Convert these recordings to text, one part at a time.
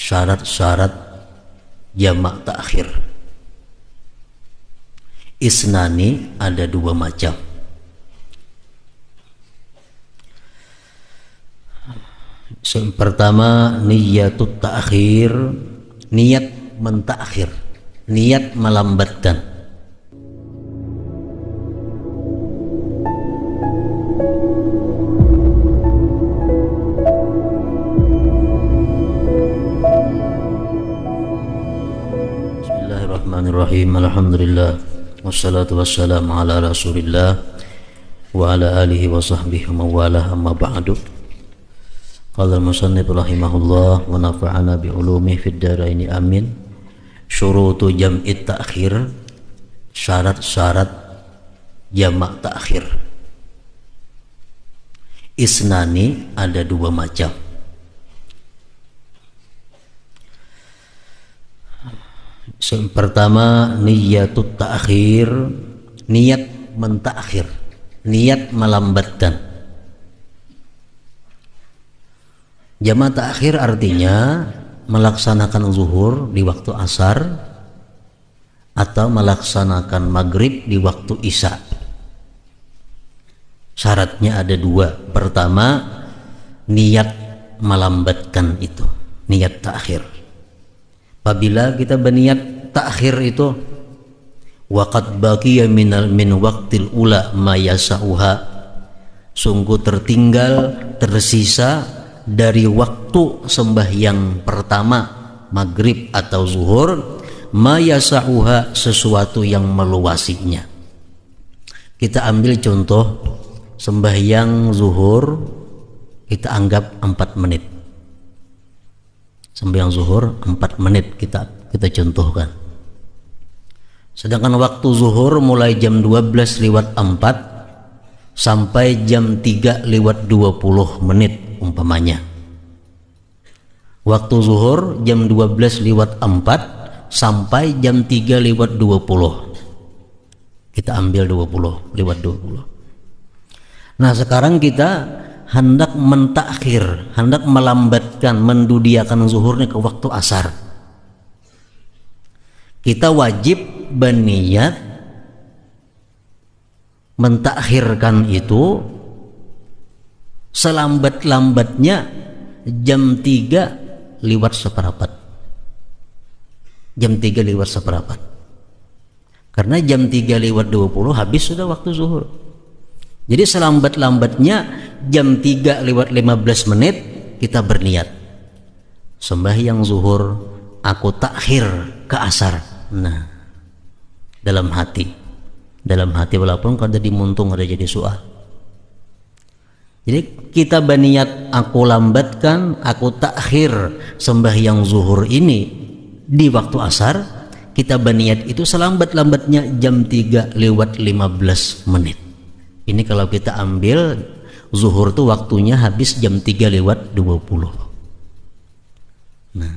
syarat-syarat jamak takhir. Isnani ada dua macam. Yang pertama niyatut ta'khir, niat mentakhir, niat melambatkan. Bismillahirrahmanirrahim. Alhamdulillah wassalatu wassalamu ala Rasulillah wa ala alihi wa sahbihi wa mawalah, amma ba'du. Qala al-musannif rahimahullah wa nafa'ana bi ulumihi fid dharain amin. Syurutu jam'it ta'khir, syarat-syarat jamak takhir. Isnani ada dua macam. Yang pertama niyatut ta'khir, niat mentakhir, niat melambatkan. Jamak takhir artinya melaksanakan zuhur di waktu asar atau melaksanakan maghrib di waktu isya. Syaratnya ada dua. Pertama, niat melambatkan itu, niat takhir. Apabila kita berniat takhir itu, waqad baqiya min waqtil ula ma yasauha, sungguh tertinggal, tersisa dari waktu sembahyang pertama maghrib atau zuhur, ma yasauha, sesuatu yang meluasinya. Kita ambil contoh sembahyang zuhur, kita anggap 4 menit. Sembahyang zuhur 4 menit kita contohkan. Sedangkan waktu zuhur mulai jam 12:04 sampai jam 3:20 menit umpamanya. Waktu zuhur jam 12:04 sampai jam 3:20. Kita ambil 20:20. Nah, sekarang kita hendak mentakhir, hendak melambatkan, mendudiakan zuhurnya ke waktu asar. Kita wajib berniat mentakhirkan itu selambat-lambatnya jam 3:04. Jam 3:04. Karena jam 3:20 habis sudah waktu zuhur. Jadi selambat-lambatnya jam 3:15 menit kita berniat sembahyang zuhur aku takhir ke asar. Nah, dalam hati walaupun kada dimuntung ada jadi soal. Jadi kita berniat aku lambatkan, aku takhir sembahyang zuhur ini di waktu asar. Kita berniat itu selambat-lambatnya jam 3:15 menit. Ini kalau kita ambil zuhur tuh waktunya habis jam 3:20. Nah,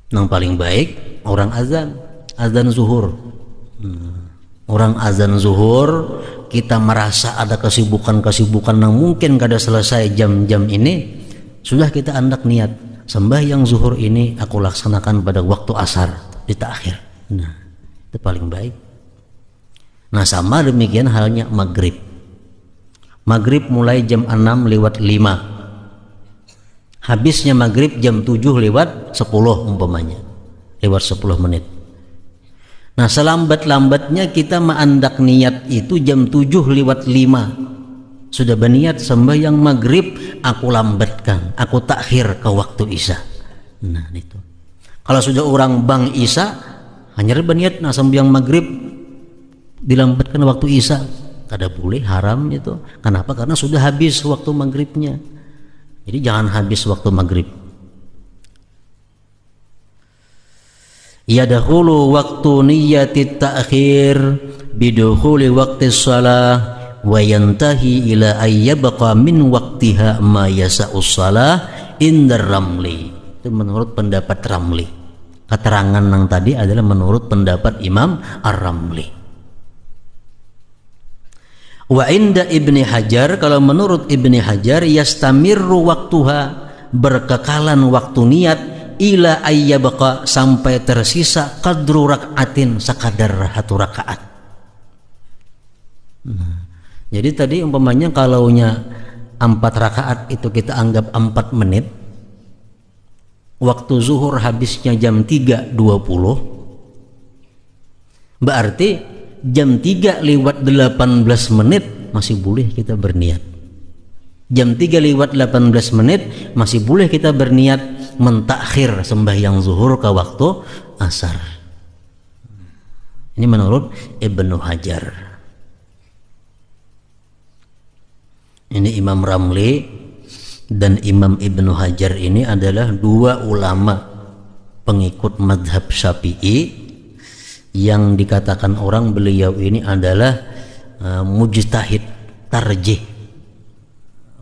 yang paling baik orang azan zuhur. Orang azan zuhur, kita merasa ada kesibukan yang mungkin kada selesai jam-jam ini, sudah kita hendak niat sembahyang zuhur ini aku laksanakan pada waktu asar di takhir. Nah, itu paling baik. Nah, sama demikian halnya maghrib. Maghrib mulai jam 6:05. Habisnya maghrib jam 7:10 umpamanya, lewat 10 menit. Nah, selambat-lambatnya kita mengandak niat itu jam 7:05. Sudah berniat sembahyang maghrib aku lambatkan, aku takhir ke waktu isya. Nah, itu. Kalau sudah orang bang isya, hanya berniat nah sembahyang maghrib dilambatkan waktu isya, kada boleh, haram itu. Kenapa? Karena sudah habis waktu maghribnya. Jadi jangan habis waktu maghrib. Yadkhulu waktu niyatit ta'khir bidukhuli waqti shalah wa yantahi ila ayyabqa min waqtiha ma yasa'us shalah indar ramli. Itu menurut pendapat Ramli. Keterangan yang tadi adalah menurut pendapat Imam Ar-Ramli. Wa inda Ibni Hajar, kalau menurut Ibni Hajar, yastamirru waktuha, berkekalan waktu niat ila ayyabqa sampai tersisa qadru rakaatin sakadar 1 rakaat. Jadi tadi umpamanya kalaunya 4 rakaat itu kita anggap 4 menit, waktu zuhur habisnya jam 3.20, berarti jam 3 lewat 18 menit masih boleh kita berniat. Jam 3 lewat 18 menit masih boleh kita berniat mentakhir sembahyang zuhur ke waktu asar. Ini menurut Ibnu Hajar. Ini Imam Ramli dan Imam Ibnu Hajar ini adalah 2 ulama pengikut mazhab Syafi'i yang dikatakan orang beliau ini adalah mujtahid tarjih.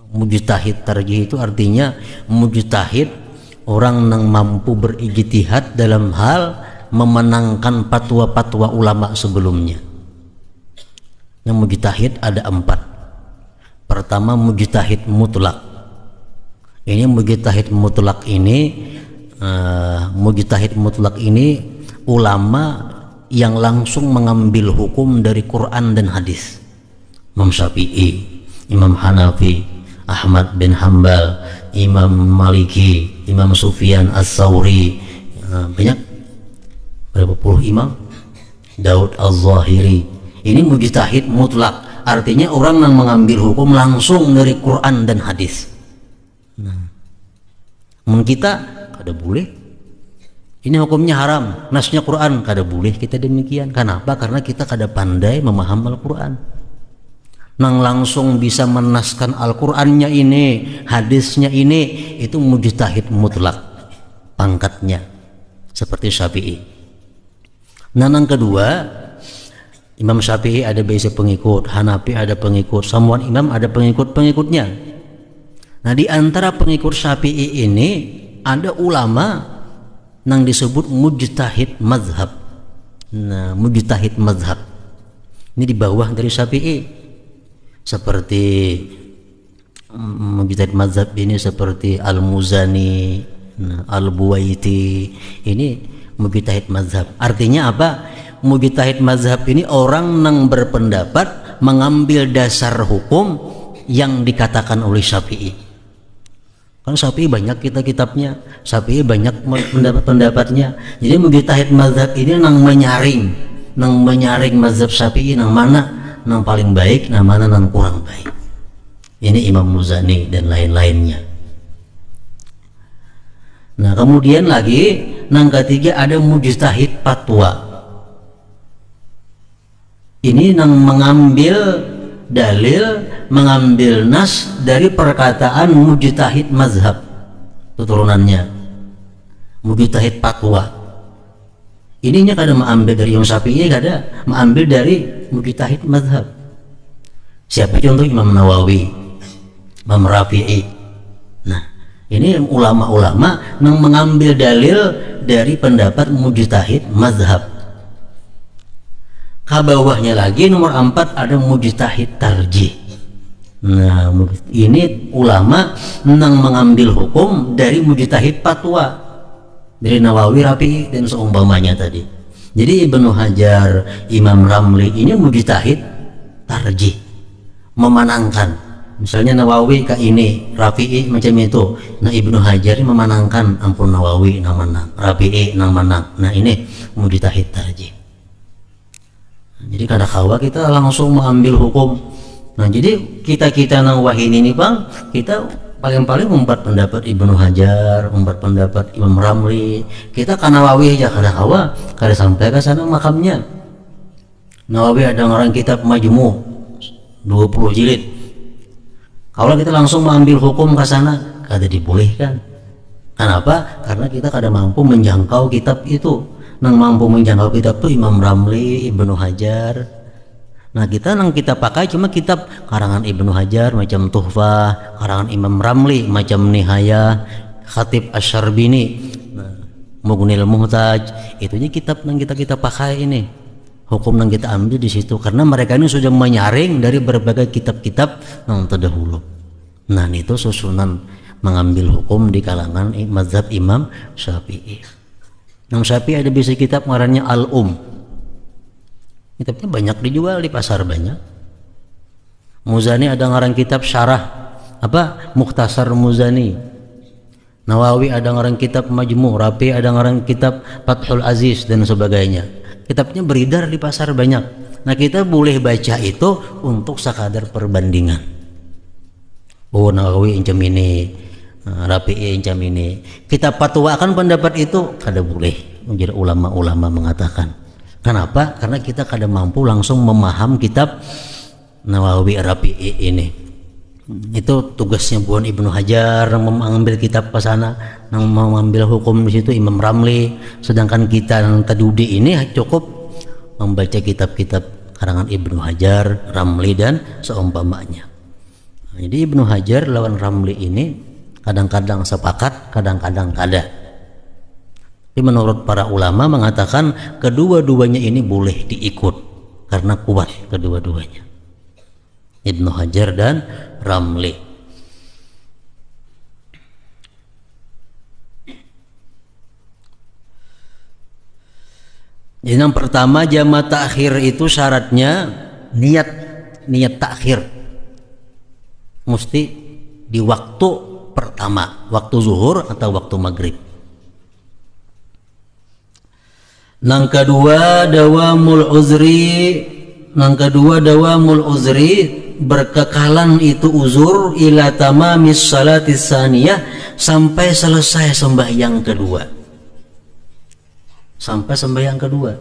Mujtahid tarjih itu artinya mujtahid, orang yang mampu berijtihad dalam hal memenangkan fatwa-fatwa ulama sebelumnya. Yang mujtahid ada 4. Pertama mujtahid mutlak. Ini mujtahid mutlak ini ulama yang langsung mengambil hukum dari Quran dan hadis. Imam Syafi'i, Imam Hanafi, Ahmad bin Hambal, Imam Maliki, Imam Sufyan As-Sawri, banyak, berapa puluh imam, Daud Az-Zahiri. Ini mujtahid mutlak, artinya orang yang mengambil hukum langsung dari Quran dan hadis. Kita kada boleh, ini hukumnya haram, nasnya Quran, kada boleh kita demikian. Kenapa? Karena kita kada pandai memaham Al-Quran. Nang langsung bisa menaskan Al-Qurannya ini, hadisnya ini, itu mujtahid mutlak pangkatnya, seperti Syafi'i. Nah, yang kedua, Imam Syafi'i ada biasa pengikut, Hanafi ada pengikut, semua imam ada pengikut-pengikutnya. Nah, di antara pengikut Syafi'i ini ada ulama yang disebut mujtahid mazhab. Nah, mujtahid mazhab ini di bawah dari Syafi'i. Seperti mujtahid mazhab ini seperti Al-Muzani, Al-Buwaiti, ini mujtahid mazhab. Artinya apa? Mujtahid mazhab ini orang yang berpendapat mengambil dasar hukum yang dikatakan oleh Syafi'i. Kan Syafi'i banyak kitabnya, Syafi'i banyak pendapat-pendapatnya. Jadi mujtahid mazhab ini nang menyaring mazhab Syafi'i nang mana nang paling baik, nang mana nang kurang baik. Ini Imam Muzani dan lain-lainnya. Nah, kemudian lagi nang ketiga ada mujtahid fatwa. Ini nang mengambil dalil, mengambil nas dari perkataan mujtahid mazhab, turunannya mujtahid fatwa. Ininya kada mengambil dari Imam Syafi'i, kada mengambil dari mujtahid mazhab. Siapa contoh? Imam Nawawi, Imam Rafi'i. Nah, ini ulama-ulama yang mengambil dalil dari pendapat mujtahid mazhab. Kabawahnya lagi nomor 4 ada mujtahid tarjih. Nah, ini ulama yang mengambil hukum dari mujtahid fatwa, dari Nawawi, Rafi'i dan seumpamanya tadi. Jadi Ibnu Hajar, Imam Ramli ini mujtahid tarjih, memenangkan. Misalnya Nawawi ke ini, Rafi'i macam itu. Nah, Ibnu Hajar memenangkan, ampun Nawawi nang menang, Rafi'i nang menang. Nah, ini mujtahid tarjih. Jadi kada kawa kita langsung mengambil hukum. Nah, jadi kita nang wahini ini Bang, kita paling-paling membuat pendapat Ibnu Hajar, membuat pendapat Imam Ramli. Kita ke Nawawi aja kada kawa, kada sampai ke sana makamnya. Nawawi ada orang kitab Majmu' 20 jilid. Kalau kita langsung mengambil hukum ke sana, kada dibolehkan. Kenapa? Karena kita kada mampu menjangkau kitab itu. Nang mampu menjangkau kitab itu Imam Ramli, Ibnu Hajar. Nah, kita pakai cuma kitab karangan Ibnu Hajar macam Tuhfah, karangan Imam Ramli macam Nihayah, Khatib Asy-Syarbini, Mughnil Muhtaj. Itunya kitab yang kita pakai ini. Hukum yang kita ambil di situ karena mereka ini sudah menyaring dari berbagai kitab-kitab yang terdahulu. Nah, itu susunan mengambil hukum di kalangan mazhab Imam Syafi'i. Imam Syafi'i ada bisa kitab ngarannya Kitabnya banyak dijual di pasar banyak. Muzani ada ngarang kitab syarah Mukhtasar Muzani. Nawawi ada ngarang kitab Majmu', Rafi ada ngarang kitab Fathul Aziz dan sebagainya. Kitabnya beredar di pasar banyak. Nah, kita boleh baca itu untuk sekadar perbandingan. Oh, Nawawi incam ini, Rafi'i incam ini. Kita fatwakan pendapat itu kada boleh. Jadi ulama-ulama mengatakan. Kenapa? Karena kita kada mampu langsung memaham kitab Nawawi, Rafi'i ini. Itu tugasnya bukan Ibnu Hajar mengambil kitab ke sana, mengambil hukum di situ Imam Ramli. Sedangkan kita yang Tadudi ini cukup membaca kitab-kitab karangan Ibnu Hajar, Ramli dan seumpamanya. Jadi Ibnu Hajar lawan Ramli ini kadang-kadang sepakat, kadang-kadang kada. Tapi menurut para ulama mengatakan kedua-duanya ini boleh diikut karena kuat kedua-duanya, Ibnu Hajar dan Ramli. Jadi yang pertama jama' takhir itu syaratnya niat takhir mesti di waktu pertama, waktu zuhur atau waktu maghrib. Yang kedua dawamul uzri, berkekalan itu uzur ila tamamis salatis saniyah, sampai selesai sembahyang kedua. Sampai sembahyang kedua.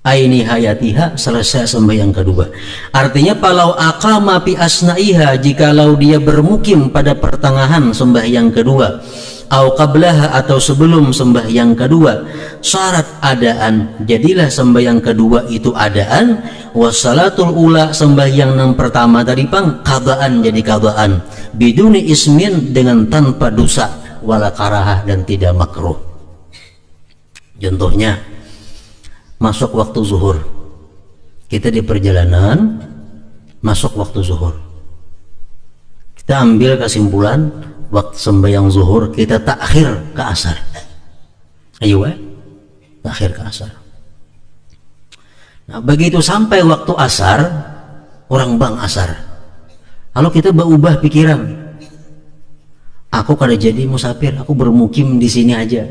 Aini hayatiha, selesai sembahyang kedua. Artinya palau aqama fi asnaiha, jikalau dia bermukim pada pertengahan sembahyang kedua, au qablaha atau sebelum sembahyang kedua, syarat adaan, jadilah sembahyang kedua itu adaan, wassalatul ula, sembahyang yang pertama tadi qadaan, jadi qadaan, biduni ismin, dengan tanpa dosa, wala karahah, dan tidak makruh. Contohnya masuk waktu zuhur, kita di perjalanan masuk waktu zuhur, kita ambil kesimpulan waktu sembahyang zuhur kita takhir ke asar. Ayo takhir ke asar. Nah, begitu sampai waktu asar, orang bang asar, lalu kita berubah pikiran, aku kada jadi musafir, aku bermukim di sini aja.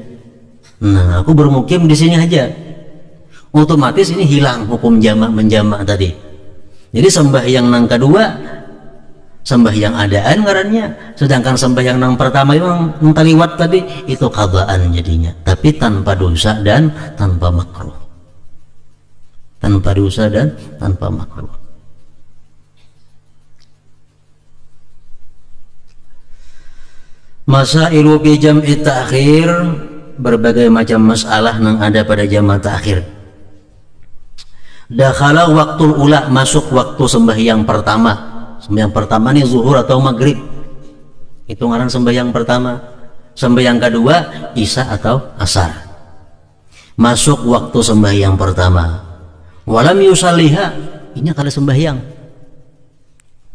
Nah, aku bermukim di sini aja. Otomatis ini hilang hukum jamak menjamak tadi. Jadi sembahyang nang kedua sembahyang adaan ngarannya, sedangkan sembahyang nang pertama yang taliwat tadi itu qadaan jadinya, tapi tanpa dosa dan tanpa makruh. Tanpa dosa dan tanpa makruh. Masailu fi jam'i ta'khir, berbagai macam masalah yang ada pada jama' ta'khir. Dakhala waktul ula, masuk waktu sembahyang pertama. Sembahyang pertama nih zuhur atau maghrib, itu ngaran sembahyang pertama. Sembahyang kedua isya atau asar. Masuk waktu sembahyang pertama, walam yusalliha, ini kada sembahyang.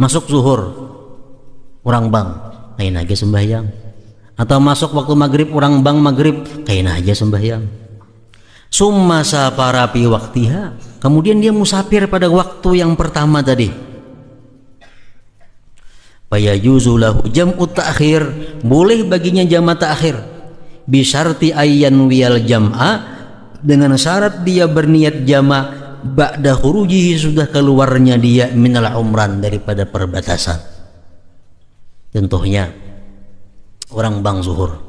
Masuk zuhur, orang bang kain aja sembahyang, atau masuk waktu maghrib orang bang maghrib kain aja sembahyang. Summa safara fi waktiha, kemudian dia musafir pada waktu yang pertama tadi. Fayajuzu lahu jam'u ta'khir, boleh baginya jama' ta'khir, bi syarti ayyan wiyal jam'a, dengan syarat dia berniat jama' ba'da khurujihi, sudah keluarnya dia minal umran, daripada perbatasan. Contohnya orang bang zuhur,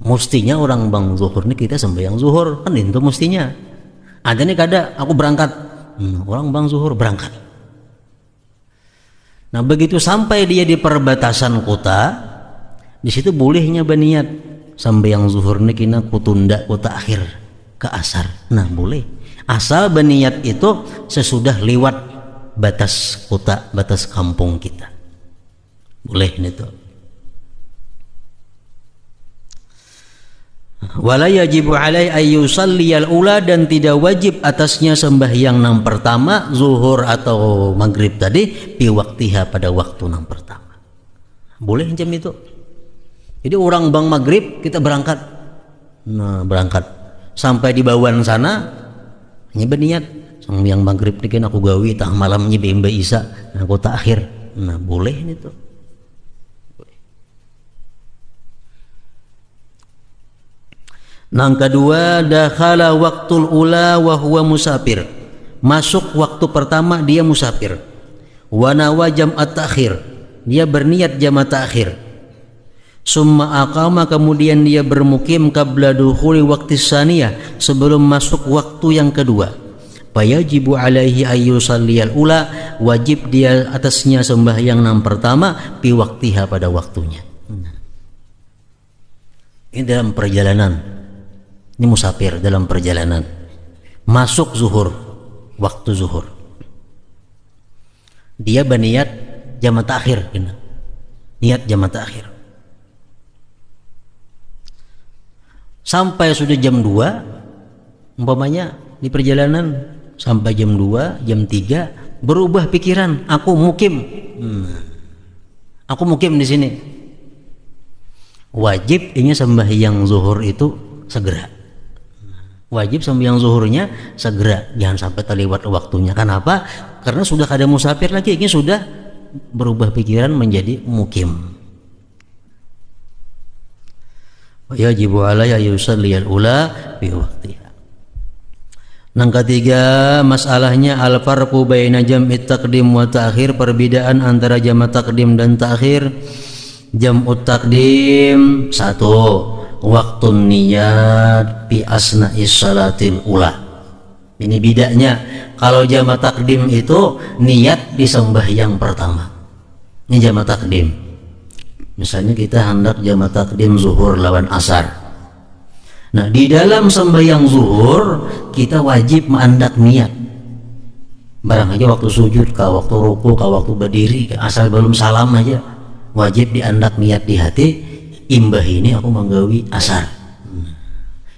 mestinya orang bang zuhur ini kita sembahyang zuhur kan itu mestinya. Ada nih kada aku berangkat, orang bang zuhur berangkat. Nah, begitu sampai dia di perbatasan kota, di situ bolehnya berniat sembahyang zuhur ini kena kutunda ku takhir ke asar. Nah, boleh. Asal berniat itu sesudah lewat batas kota, batas kampung kita. Boleh itu. Wala yajibu alai ayyusalliyal ula, dan tidak wajib atasnya sembahyang yang pertama zuhur atau maghrib tadi fi waktiha, pada waktu yang pertama. Boleh jam itu. Jadi orang bang maghrib kita berangkat. Nah, berangkat sampai di bawaan sana hanya berniat sembahyang maghrib dikin aku gawi tah malamnya bimba isa aku takhir. Nah, boleh itu. Yang kedua, dakhala waktul ula wa huwa musafir. Masuk waktu pertama dia musafir. Wa nawa jam'at ta'khir. Dia berniat jam'at ta'khir. Summa aqama, kemudian dia bermukim qabla dukhuli waqti saniyah, sebelum masuk waktu yang kedua. Fayajibu alaihi ayyusalliyal ula, wajib dia atasnya sembahyang yang pertama fi waqtiha, pada waktunya. Ini dalam perjalanan. Ini musafir dalam perjalanan, masuk zuhur, waktu zuhur, dia berniat jamak takhir, niat jamak takhir. Sampai sudah jam 2 umpamanya di perjalanan, sampai jam 2, jam 3 berubah pikiran, aku mukim di sini. Wajib ini sembahyang zuhur itu segera. Wajib sembahyang zuhurnya segera, jangan sampai terlewat waktunya. Kenapa? Karena sudah ada musafir lagi, ini sudah berubah pikiran menjadi mukim. Yajibu alaihi ayyusalliyal ula fi waqtiha. Yang ketiga, masalahnya al-farqu baina jam'it taqdim wa ta'khir, perbedaan antara jamak takdim dan ta'khir. Jam'ut taqdim, satu, waktu niyat fi asna'is salatil ula. Ini bedanya. Kalau jamak takdim itu niat di sembahyang pertama. Ini jamak takdim. Misalnya kita hendak jamak takdim zuhur lawan asar. Nah, di dalam sembahyang zuhur kita wajib mengandak niat. Barang aja waktu sujud, ka waktu ruku, ka waktu berdiri, asal belum salam aja wajib diandak niat di hati. Imbah ini aku menggawi asar,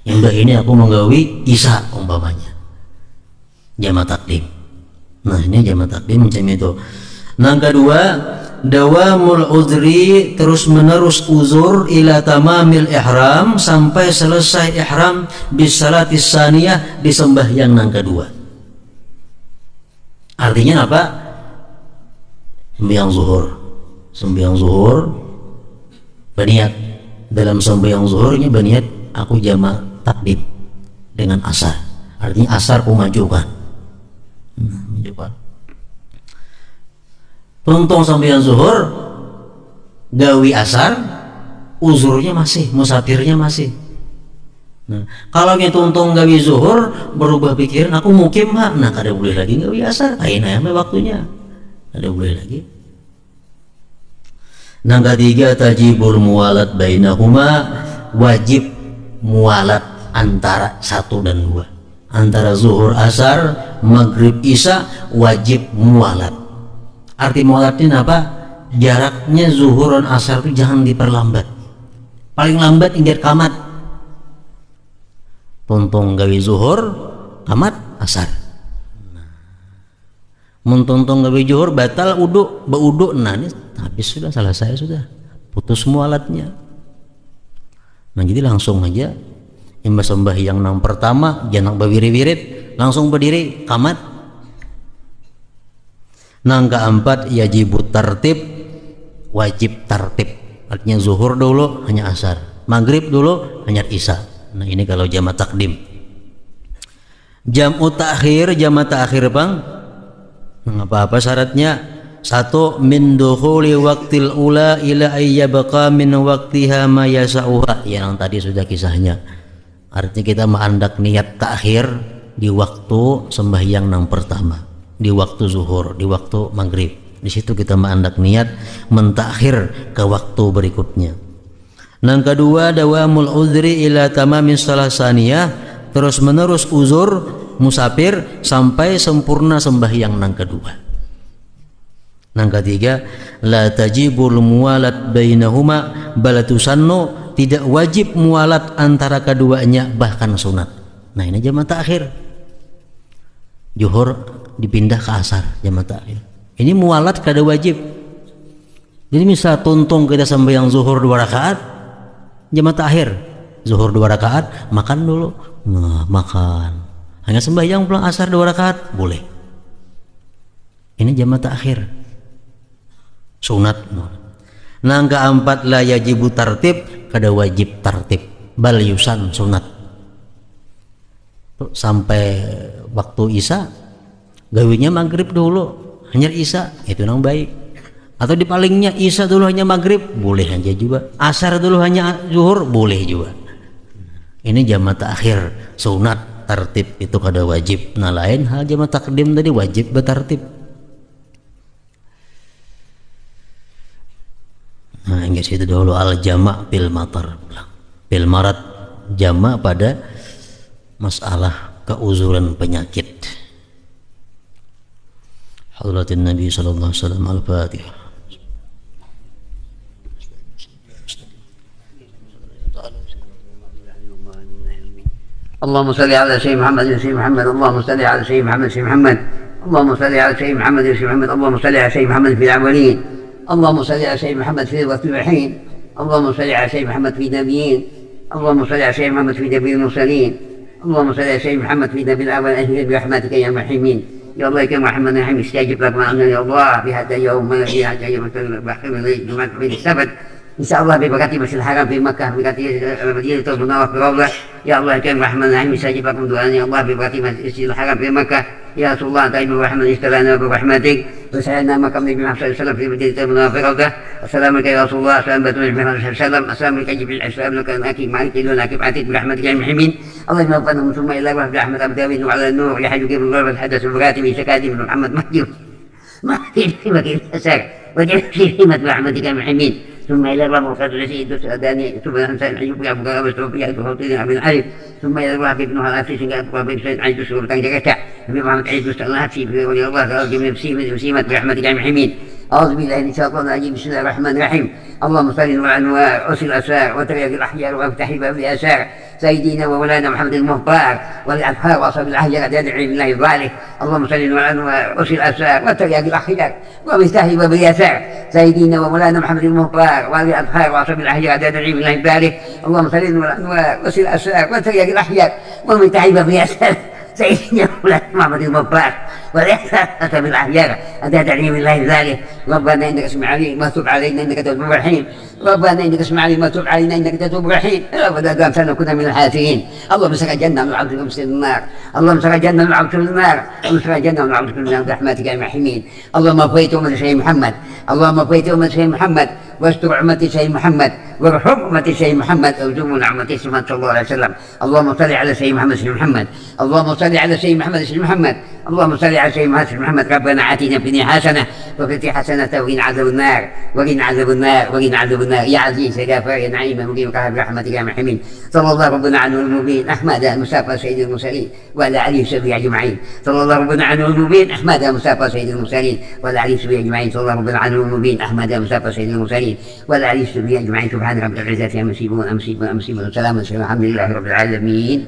imbah ini aku menggawi isya umpamanya, jamak takdim. Nah, ini jamak takdim macam itu. Yang kedua, dawamul uzri, terus menerus uzur ila tamamil ihram, sampai selesai ihram bis salatis saniyah, di sembahyang yang kedua. Artinya apa? Sembahyang zuhur berniat, dalam sembahyang zuhurnya berniat aku jamak takdim dengan asar, artinya asar aku majukan. Tuntung sembahyang zuhur gawi asar, uzurnya masih, musafirnya masih. Nah, kalau kita tuntung gawi zuhur berubah pikiran aku mukim mah, nah kada boleh lagi gawi asar, ain ayam waktunya kada boleh lagi. Yang ketiga, tajibul muwalat bainahuma, wajib muwalat antara 1 dan 2, antara zuhur asar, maghrib isya, wajib muwalat. Arti muwalatnya apa? Jaraknya zuhur dan asar itu jangan diperlambat, paling lambat hingga kamat. Tuntung gawi zuhur, kamat asar. Mentuntung gawi zuhur batal uduk, beuduk, nah ini habis sudah, selesai sudah, putus mualatnya. Nah, jadi langsung aja imbah sembahyang yang pertama jangan berwirid-wirid, langsung berdiri kamat. Yang keempat, yajibut tartib, wajib tartib, artinya zuhur dulu hanya asar, maghrib dulu hanya isya. Nah, ini kalau jamak takdim. Jam'ut ta'khir, jamak ta'khir bang, apa-apa syaratnya? 1, min dukhuli waqtil ula ila ayyabqa min waqtiha ma yasa'uha, yang tadi sudah kisahnya. Artinya kita mengandak niat takhir di waktu sembahyang yang pertama, di waktu zuhur, di waktu maghrib. Di situ kita mengandak niat mentakhir ke waktu berikutnya. Yang kedua, dawamul uzri ila tamamin salah saniyah, terus menerus uzur musafir sampai sempurna sembahyang yang kedua. Yang ketiga, la tajibul muwalat bainahuma bal tusannu tidak wajib mualat antara keduanya, bahkan sunat. Nah ini jamaah takhir. Zuhur dipindah ke asar, jamaah takhir. Ini mualat kada wajib. Jadi misal tuntung kita sembahyang zuhur 2 rakaat, jamaah takhir. Zuhur 2 rakaat, makan dulu. Nah, makan. Hanya sembahyang pulang asar 2 rakaat, boleh. Ini jamaah takhir. Sunat. Nah keempat, la yajibu tartib, kada wajib tartib, bal yusan, sunat. Sampai waktu isya gawinya maghrib dulu, hanya isya, itu nang baik. Atau dipalingnya isya dulu hanya maghrib, boleh aja juga. Asar dulu hanya zuhur, boleh juga. Ini jamaah takhir, sunat. Tartib itu kada wajib. Nah lain hal jamaah takdim tadi wajib bertartib. Nah ingat itu dahulu al jama' bil matar, bil marad, jama' pada masalah keuzuran penyakit. Hadratin Nabi sallallahu alaihi wasallam. Al-Fatihah. اللهم صل على سيدنا محمد سيدنا محمد اللهم صل على سيدنا محمد سيدنا محمد اللهم صل على سيدنا محمد سيدنا محمد اللهم صل على سيدنا محمد في الأولين اللهم صل على سيدنا محمد في الصالحين اللهم صل على سيدنا محمد في النبيين اللهم صل على سيدنا محمد في نبي المرسلين اللهم صل على سيدنا محمد في نبي الأول أهل برحمتك يا مرحمين يا الله يا محمد الرحيم استجب لك معنا يا الله في هذا اليوم في هذا اليوم جمعة السبت إن شاء الله ببركة مسجد الحرام في مكة ببركة المدينة المنورة في روضة يا الله يا الرحمن الرحيم استجب لكم دعاء يا الله ببركة مسجد الحرام في مكة يا رسول الله دائما الرحمن استلنا برحمتك وسعدنا مكة النبي محمد صلى الله عليه وسلم في المدينة المنورة في روضة السلام عليك يا رسول الله السلام عليكم ورحمة الله وبركاته السلام عليك جبريل السلام عليك أكيد معك دون أكيد عتيد برحمتك يا المحمين اللهم اغفر ثم إلى الله برحمة أبدا وعلى النور يحيي كبر الله والحدث البراتب سكاتب محمد مهدي مهدي في مكين الأسر وجل في خيمة برحمتك يا المحمين ثم إلى الله وقد رسيد السوداني ثم أنسان أيوب أبو غرام السعودية بفوطين عبد العلي ثم إلى الله في ابن هذا في سنغال وبين سيد عيد السلطان جريتا في محمد عيد الله في ولي الله تعالى من مسيمة برحمتك يا المحمين أعوذ بالله من الشيطان الرجيم بسم الله الرحمن الرحيم اللهم صل وعنوا وأسر الأسرار وتريق الأحيار وافتح باب الأسار سيدنا ومولانا محمد المختار والأبحار وأصحاب الأحيار أدعي بالله ذلك اللهم صل وعنوا وأسر الأسرار وتريق الأحيار وافتح باب الأسار سيدنا ومولانا محمد المختار والأبحار وأصحاب الأحيار أدعي بالله ذلك اللهم صل وعنوا وأسر الأسرار وتريق الأحيار وافتح باب الأسار سيدنا ومولانا محمد المختار والإحساس بالأحيار أدعي بالله ذلك ربنا إنك اسمع عليم ما تب علينا إنك توب رحيم ربنا إنك اسمع عليم ما تب علينا إنك توب رحيم ربنا دام سنكون من الحاسرين اللهم سق الجنة من عبدك من النار اللهم سق الجنة من عبدك من النار اللهم سق الجنة من عبدك من النار برحمتك يا المحمين اللهم اغفرت أمة سيدنا محمد اللهم اغفرت أمة سيدنا محمد واستر أمة سيدنا محمد وارحم أمة سيدنا محمد وارزقنا نعمة سيدنا صلى الله عليه وسلم اللهم صل على سيدنا محمد سيدنا محمد اللهم صل على سيدنا محمد سيدنا محمد اللهم صل على سيدنا محمد ربنا آتنا في الدنيا حسنة وفي الآخرة حسنة وقنا عذاب النار وقنا عذاب النار وقنا عذاب النار يا عزيز يا غفار يا نعيم مقيم قهر برحمتك يا محمين صلى الله ربنا عنه المبين أحمد المصطفى سيد المرسلين وعلى آله وصحبه أجمعين صلى الله ربنا عنه المبين أحمد المصطفى سيد المرسلين وعلى آله وصحبه أجمعين صلى الله ربنا عنه المبين أحمد المصطفى سيد المرسلين وعلى آله وصحبه أجمعين سبحان ربك العزة عما يصفون أمسيبون سلام الحمد لله رب العالمين.